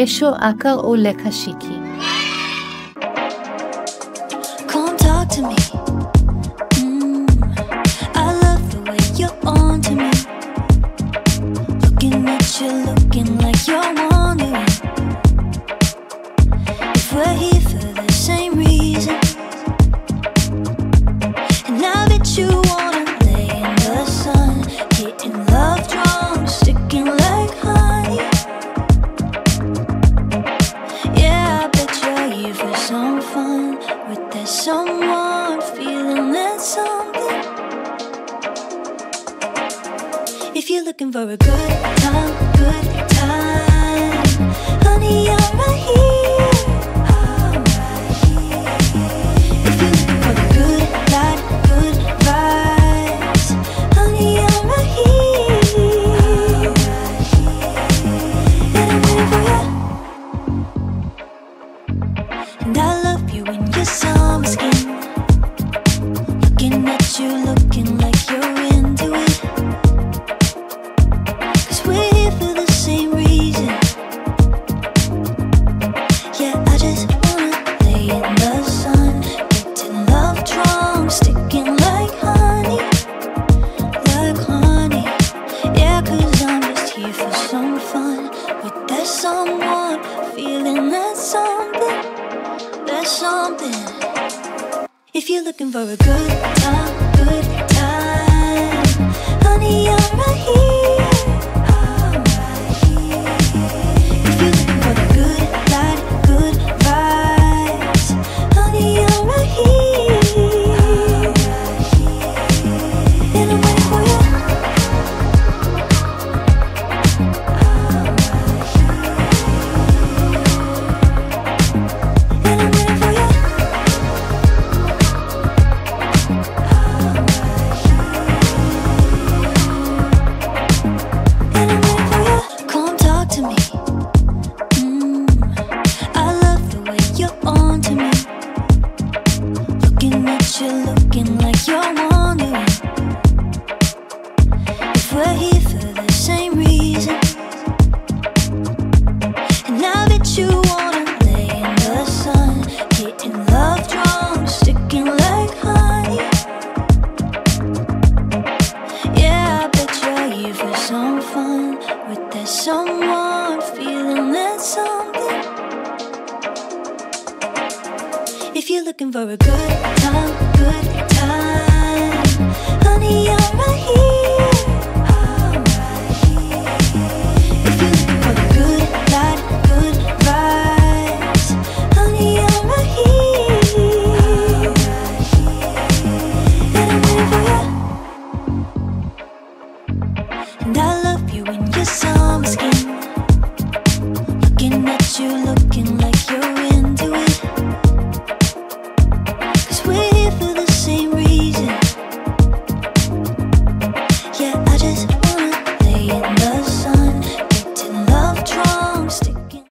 এসো আঁকা ও লেখা শিখি। Come talk to me. I love the way you're on to me. Looking at you, looking like you're wondering if we're here for the same reason. And now that you wanna lay in the sun, getting love drunk, sticking like honey. Yeah, I bet you're here for some fun with that someone, feeling that something. If you're looking for a good time, honey, I'm right here. If you're looking for the good life, good vibes, honey, I'm right here. And I'm waiting for you. And I love you in your summer skin. Looking at you, looking like you're into it. 'Cause we're here for the same reason. Yeah, I just wanna lay in the sun, getting love drunk, sticking like honey, like honey. Yeah, 'cause I'm just here for some fun with that someone, feeling that something, that something. If you're looking for a good time, honey, I'm right here. If you're looking for the good life, good vibes, honey, I'm right here. And I'm waiting for you. And I'm waiting for you. And I'm waiting for you. Come talk to me. I love the way you're on to me. Looking at you, looking like you're wondering if we're here for the same reason. And now that you wanna lay in the sun, getting love drunk, sticking like honey. Yeah, I bet you're here for some fun with that someone, feeling that something. If you're looking for a good time,